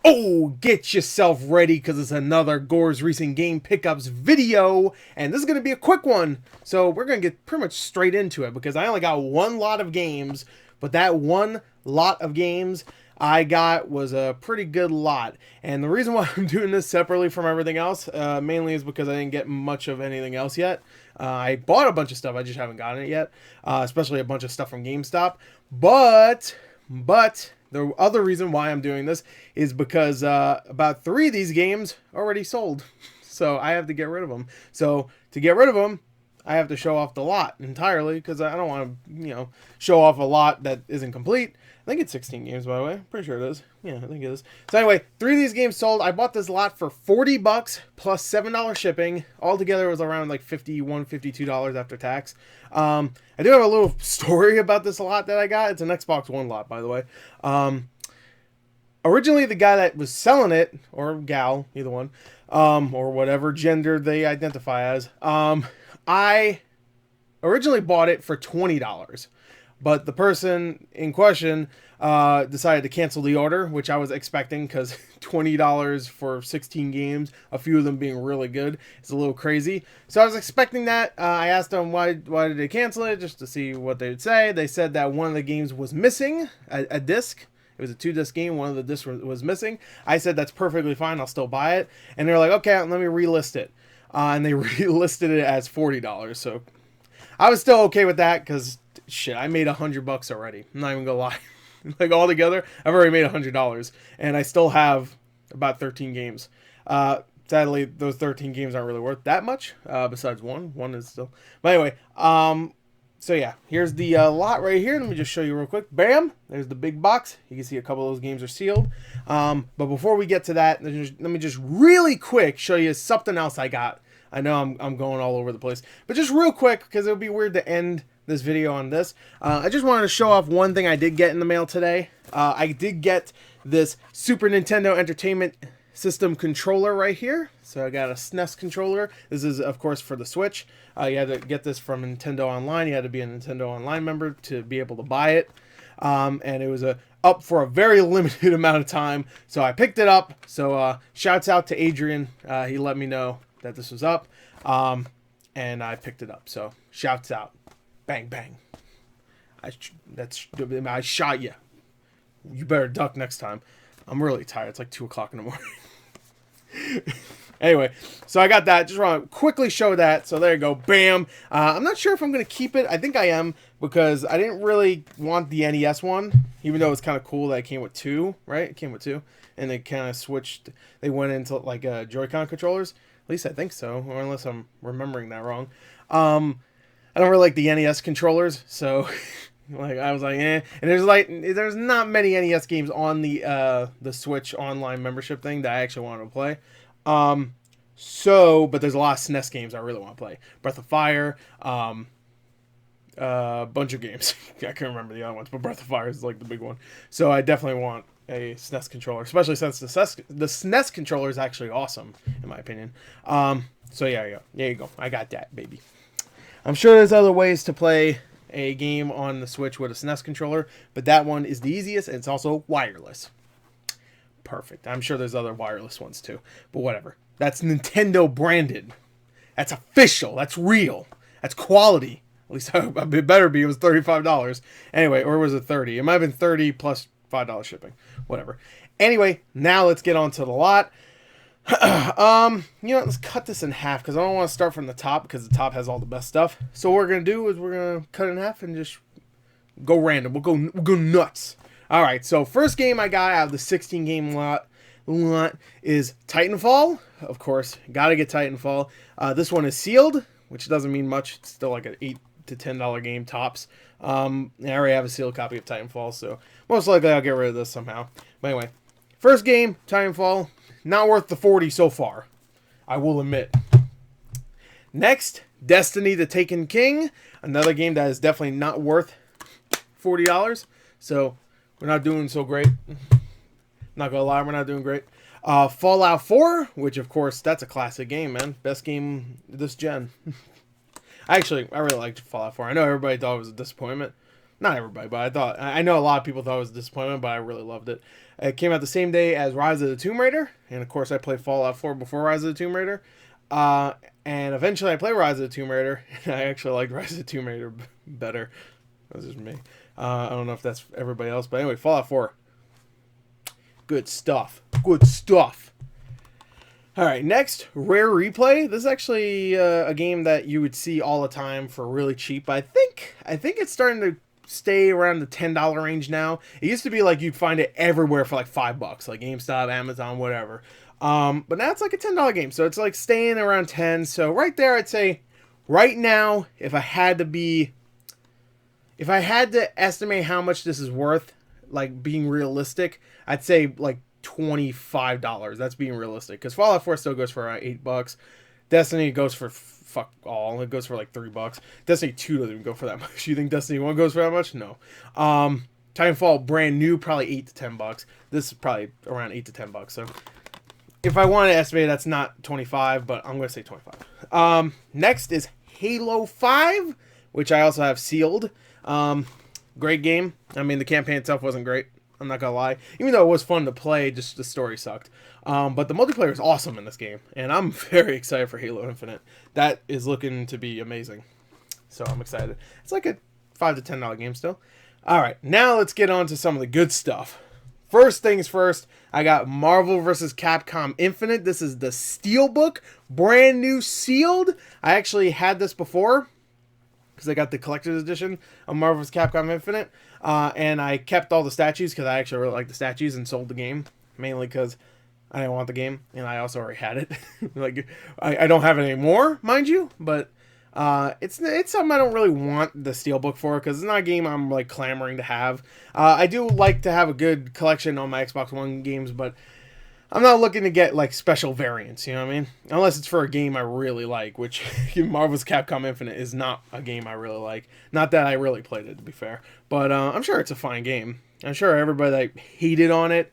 Oh, get yourself ready because it's another Gore's Recent Game Pickups video, and this is going to be a quick one. So we're going to get pretty much straight into it because I only got one lot of games, but that one lot of games I got was a pretty good lot. And the reason why I'm doing this separately from everything else, mainly is because I didn't get much of anything else yet. I bought a bunch of stuff, I just haven't gotten it yet, especially a bunch of stuff from GameStop. But the other reason why I'm doing this is because about 3 of these games already sold. So I have to get rid of them. So to get rid of them, I have to show off the lot entirely because I don't want to, show off a lot that isn't complete. I think it's 16 games, by the way. Pretty sure it is. Yeah, I think it is. So anyway, 3 of these games sold. I bought this lot for $40 plus $7 shipping. Altogether, it was around like $51, $52 after tax. I do have a little story about this lot that I got. It's an Xbox One lot, by the way. Originally, the guy that was selling it, or gal, either one, or whatever gender they identify as, I originally bought it for $20. But the person in question decided to cancel the order, which I was expecting because $20 for 16 games, a few of them being really good, is a little crazy. So I was expecting that. I asked them why did they cancel it, just to see what they would say. They said that one of the games was missing, a disc. It was a 2-disc game. One of the discs was missing. I said that's perfectly fine. I'll still buy it. And they're like, okay, let me relist it. And they relisted it as $40. So I was still okay with that because shit, I made $100 already. I'm not even gonna lie. Like all together, I've already made $100, and I still have about 13 games. Sadly, those 13 games aren't really worth that much. Besides one. One is still. But anyway, so yeah, here's the lot right here. Let me just show you real quick. Bam! There's the big box. You can see a couple of those games are sealed. But before we get to that, let me just really quick show you something else I got. I know I'm going all over the place, but just real quick because it would be weird to end this video on this. I just wanted to show off one thing I did get in the mail today. I did get this Super Nintendo Entertainment System controller right here. So I got a SNES controller. This is, of course, for the Switch. You had to get this from Nintendo Online. You had to be a Nintendo Online member to be able to buy it. And it was up for a very limited amount of time. So I picked it up. So shouts out to Adrian. He let me know that this was up. And I picked it up. So shouts out. Bang, bang. I shot you. You better duck next time. I'm really tired. It's like 2 o'clock in the morning. Anyway, so I got that. Just want to quickly show that. So there you go. Bam. I'm not sure if I'm going to keep it. I think I am because I didn't really want the NES one, even though it's kind of cool that it came with 2, right? It came with 2. And they kind of switched. They went into like Joy-Con controllers. At least I think so. Or unless I'm remembering that wrong. I don't really like the NES controllers, so like I was like, eh. And there's not many NES games on the Switch online membership thing that I actually wanted to play. But there's a lot of SNES games I really want to play. Breath of Fire, bunch of games. I can't remember the other ones, but Breath of Fire is like the big one. So I definitely want a SNES controller, especially since the SNES controller is actually awesome in my opinion. So yeah, there you go. I got that, baby. I'm sure there's other ways to play a game on the Switch with a SNES controller, but that one is the easiest, and it's also wireless. Perfect. I'm sure there's other wireless ones too, but whatever. That's Nintendo branded. That's official. That's real. That's quality. At least it better be. It was $35. Anyway, or was it 30? It might have been 30 plus $5 shipping. Whatever. Anyway, now let's get on to the lot. Let's cut this in half because I don't want to start from the top because the top has all the best stuff. So what we're gonna do is we're gonna cut it in half and just go random. We'll go nuts. All right. So first game I got out of the 16 game lot is Titanfall. Of course, gotta get Titanfall. This one is sealed, which doesn't mean much. It's still like an $8 to $10 game tops. I already have a sealed copy of Titanfall, so most likely I'll get rid of this somehow. But anyway, first game, Titanfall. Not worth the 40 so far, I will admit. Next, Destiny the Taken King. Another game that is definitely not worth $40. So, we're not doing so great. Not gonna lie, we're not doing great. Fallout 4, which of course, that's a classic game, man. Best game this gen. I really liked Fallout 4. I know everybody thought it was a disappointment. Not everybody, but I know a lot of people thought it was a disappointment, but I really loved it. It came out the same day as Rise of the Tomb Raider, and of course I played Fallout 4 before Rise of the Tomb Raider. And eventually I played Rise of the Tomb Raider, and I actually liked Rise of the Tomb Raider better. That's just me. I don't know if that's everybody else, but anyway, Fallout 4. Good stuff. Good stuff. Alright, next, Rare Replay. This is actually a game that you would see all the time for really cheap. I think it's starting to stay around the $10 range now. It used to be like you'd find it everywhere for like $5, like GameStop, Amazon, whatever. But now it's like a $10 game, so it's like staying around 10. So right there, I'd say right now, if I had to estimate how much this is worth, like being realistic, I'd say like $25. That's being realistic, because Fallout 4 still goes for around $8. Destiny goes for fuck all. It goes for like $3. Destiny 2 doesn't even go for that much. You think Destiny 1 goes for that much? No. Titanfall brand new, probably $8 to $10. This is probably around $8 to $10. So if I want to estimate, that's not 25, but I'm going to say 25. Next is Halo 5, which I also have sealed. Great game. I mean, the campaign itself wasn't great, I'm not gonna lie. Even though it was fun to play, just the story sucked. But the multiplayer is awesome in this game, and I'm very excited for Halo Infinite. That is looking to be amazing. So I'm excited. It's like a $5 to $10 game still. Alright, now let's get on to some of the good stuff. First things first, I got Marvel vs. Capcom Infinite. This is the Steelbook, brand new sealed. I actually had this before, because I got the collector's edition of Marvel vs. Capcom Infinite. And I kept all the statues because I actually really like the statues, and sold the game. Mainly because I didn't want the game, and I also already had it. Like, I don't have it anymore, mind you, but it's something I don't really want the Steelbook for, because it's not a game I'm like clamoring to have. I do like to have a good collection on my Xbox One games, but I'm not looking to get like special variants, you know what I mean? Unless it's for a game I really like, which Marvel's Capcom Infinite is not a game I really like. Not that I really played it, to be fair. But I'm sure it's a fine game. I'm sure everybody that hated on it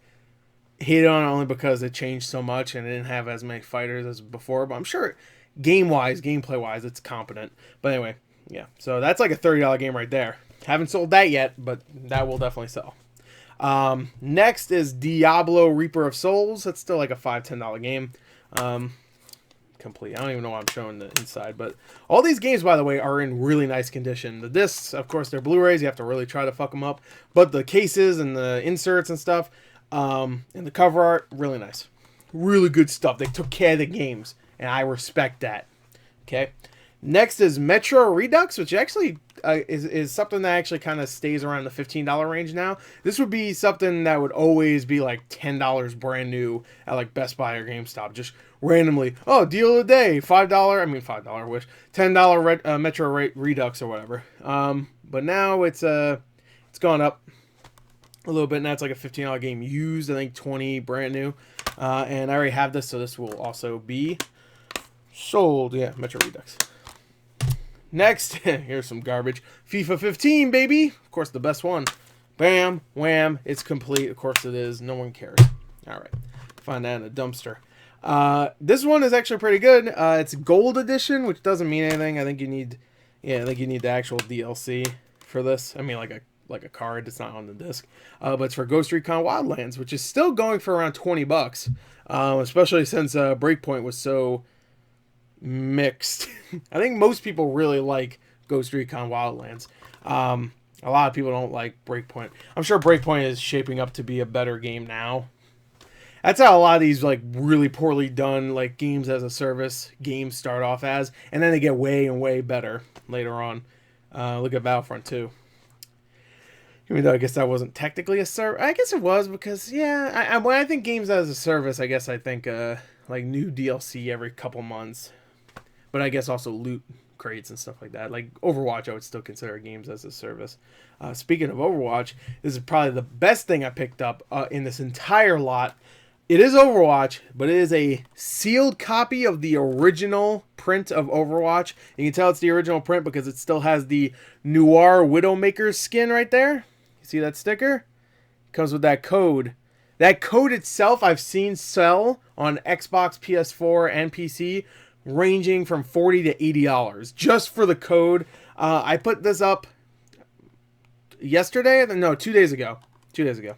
only because it changed so much and it didn't have as many fighters as before. But I'm sure game-wise, gameplay-wise, it's competent. But anyway, yeah. So that's like a $30 game right there. Haven't sold that yet, but that will definitely sell. Next is Diablo Reaper of Souls. That's still like a $5, $10 game. Complete. I don't even know why I'm showing the inside, but all these games, by the way, are in really nice condition. The discs, of course, they're Blu-rays. You have to really try to fuck them up, but the cases and the inserts and stuff, and the cover art, really nice. Really good stuff. They took care of the games, and I respect that. Okay. Next is Metro Redux, which actually is something that actually kind of stays around the $15 range now. This would be something that would always be like $10 brand new at like Best Buy or GameStop. Just randomly, oh, deal of the day, $5, I mean $5, I wish, $10 Metro Redux or whatever. But now it's gone up a little bit. Now it's like a $15 game used, I think $20 brand new. And I already have this, so this will also be sold. Yeah, Metro Redux. Next, here's some garbage. FIFA 15, baby. Of course, the best one. Bam, wham, it's complete. Of course it is. No one cares. All right. Find that in a dumpster. This one is actually pretty good. It's Gold Edition, which doesn't mean anything. I think you need the actual DLC for this. I mean, like a card. It's not on the disc. But it's for Ghost Recon Wildlands, which is still going for around $20. Especially since Breakpoint was so mixed. I think most people really like Ghost Recon Wildlands. A lot of people don't like Breakpoint. I'm sure Breakpoint is shaping up to be a better game now. That's how a lot of these like really poorly done like games as a service games start off as, and then they get way and way better later on. Look at Battlefront 2. Even though I guess that wasn't technically a service. I guess it was, because yeah, when I think games as a service, I guess I think like new DLC every couple months. But I guess also loot crates and stuff like that. Like Overwatch, I would still consider games as a service. Speaking of Overwatch, this is probably the best thing I picked up in this entire lot. It is Overwatch, but it is a sealed copy of the original print of Overwatch. You can tell it's the original print because it still has the Noir Widowmaker skin right there. You see that sticker? It comes with that code. That code itself I've seen sell on Xbox, PS4, and PC, ranging from $40 to $80 just for the code. I put this up yesterday. No, 2 days ago. 2 days ago.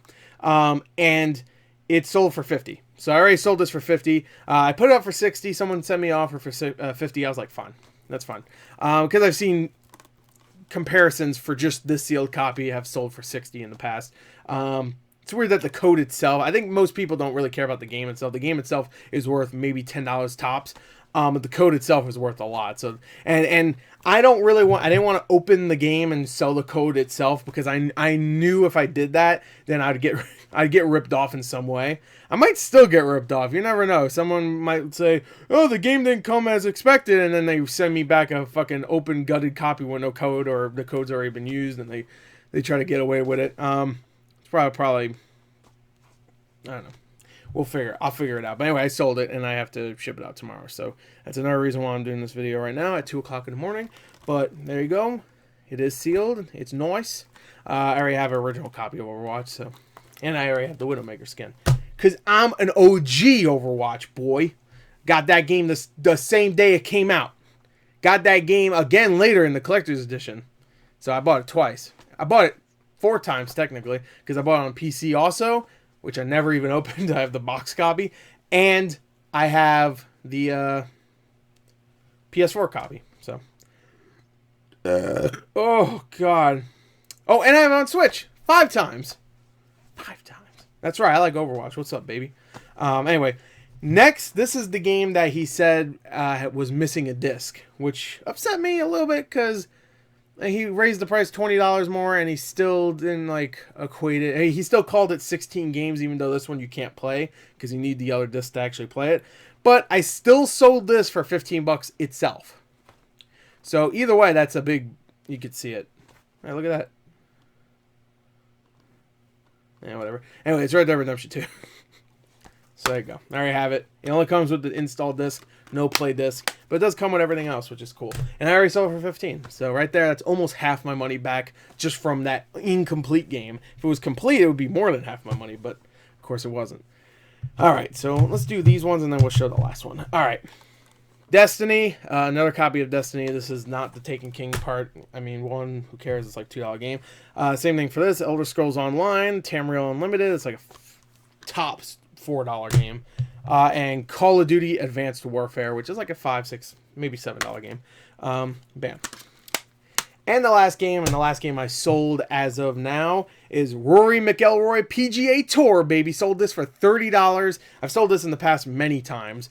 And it sold for 50. So I already sold this for 50. I put it up for 60. Someone sent me an offer for 50. I was like, fine. That's fine. Because I've seen comparisons for just this sealed copy have sold for 60 in the past. It's weird that the code itself, I think most people don't really care about the game itself. The game itself is worth maybe $10 tops. But the code itself is worth a lot. So, and I don't really want, I didn't want to open the game and sell the code itself, because I knew if I did that, then I'd get ripped off in some way. I might still get ripped off. You never know. Someone might say, oh, the game didn't come as expected, and then they send me back a fucking open gutted copy with no code, or the code's already been used, and they try to get away with it. It's probably I don't know. I'll figure it out. But anyway, I sold it, and I have to ship it out tomorrow. So that's another reason why I'm doing this video right now at 2 o'clock in the morning. But there you go. It is sealed. It's nice. I already have an original copy of Overwatch, so, and I already have the Widowmaker skin. Because I'm an OG Overwatch boy. Got that game the same day it came out. Got that game again later in the Collector's Edition. So I bought it twice. I bought it 4 times, technically, because I bought it on PC also, which I never even opened. I have the box copy. And I have the PS4 copy. So. Oh, God. Oh, and I have it on Switch 5 times. 5 times. That's right. I like Overwatch. What's up, baby? Anyway, next, this is the game that he said was missing a disc, which upset me a little bit, because he raised the price $20 more, and he still didn't equate it. He still called it 16 games, even though this one you can't play because you need the other disc to actually play it. But I still sold this for $15 itself. So either way, that's a big. You could see it. All right, look at that. Yeah, whatever. Anyway, it's Red Dead Redemption 2. So there you go. I already have it. It only comes with the install disc, no play disc, but it does come with everything else, which is cool. And I already sold it for 15. So right there, that's almost half my money back just from that incomplete game. If it was complete, it would be more than half my money, but of course it wasn't. All right, so let's do these ones, and then we'll show the last one. All right. Destiny, another copy of Destiny. This is not the Taken King part. I mean, one, who cares? It's like $2 game. Same thing for this. Elder Scrolls Online, Tamriel Unlimited. It's like a top $4 game. And Call of Duty Advanced Warfare, which is like a $5, $6, maybe $7 game. Bam. And the last game I sold as of now is Rory McIlroy PGA Tour, baby. Sold this for $30. I've sold this in the past many times.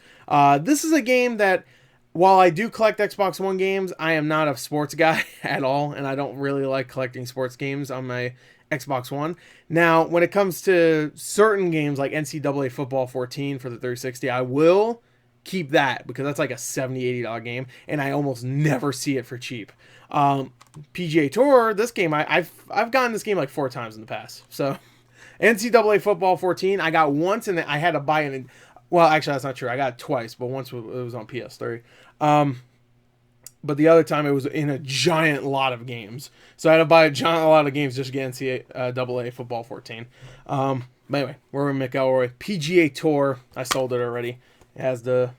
This is a game that, while I do collect Xbox One games, I am not a sports guy at all, and I don't really like collecting sports games on my Xbox One. Now, when it comes to certain games like NCAA Football 14 for the 360, I will keep that, because that's like a $70, $80 game, and I almost never see it for cheap. PGA Tour, this game, I've gotten this game like 4 times in the past. So NCAA Football 14, I got once, and I had to buy it. Well, actually, that's not true. I got it twice, but once it was on PS3. But the other time it was in a giant lot of games. So I had to buy a giant lot of games just to get NCAA Football 14. But anyway, Rory McIlroy PGA Tour. I sold it already. It has the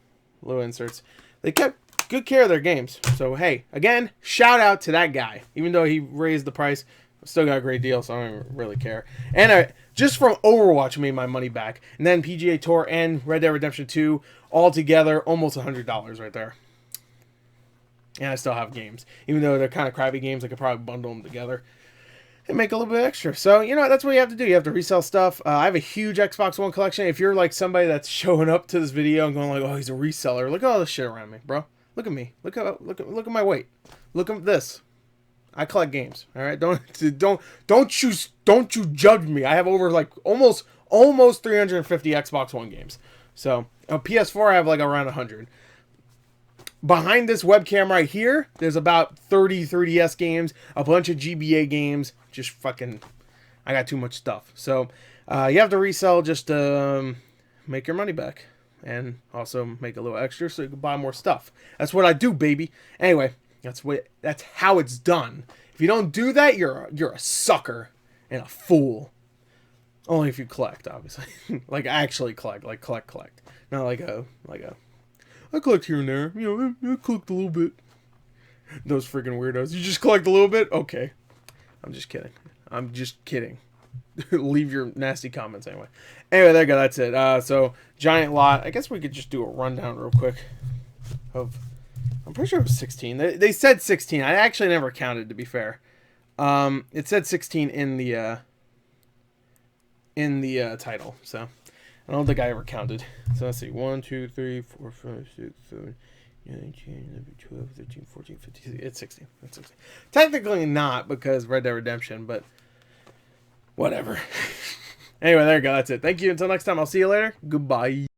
little inserts. They kept good care of their games. So, hey, again, shout out to that guy. Even though he raised the price, I still got a great deal, so I don't really care. And just from Overwatch, I made my money back. And then PGA Tour and Red Dead Redemption 2, all together, almost $100 right there. And I still have games. Even though they're kind of crappy games, I could probably bundle them together and make a little bit extra. So, you know, that's what you have to do. You have to resell stuff. I have a huge Xbox One collection. If you're like somebody that's showing up to this video and going like, oh, he's a reseller, look at all this shit around me, bro. Look at me. Look at my weight. Look at this. I collect games. All right. Don't you judge me. I have over like almost 350 Xbox One games. So on PS4 I have like around 100. Behind this webcam right here, there's about 30 3DS games, a bunch of GBA games. Just fucking, I got too much stuff. So you have to resell just to make your money back. And also make a little extra so you can buy more stuff. That's what I do, baby. Anyway, that's how it's done. If you don't do that, you're a sucker and a fool. Only if you collect, obviously. Like actually collect, like collect. Not like a I collect here and there. You know, I collect a little bit. Those freaking weirdos. You just collect a little bit? Okay. I'm just kidding. I'm just kidding. Leave your nasty comments anyway. Anyway, there you go. That's it. So giant lot. I guess we could just do a rundown real quick of. I'm pretty sure it was 16. They said 16. I actually never counted, to be fair. It said 16 in the title. So I don't think I ever counted. So let's see. 1, 2, 3, 4, 5, 6, 7, 9, 10, 11, 12, 13, 14, 15. It's 16. It's 16. Technically not, because Red Dead Redemption, but whatever. Anyway, there you go. That's it. Thank you. Until next time, I'll see you later. Goodbye.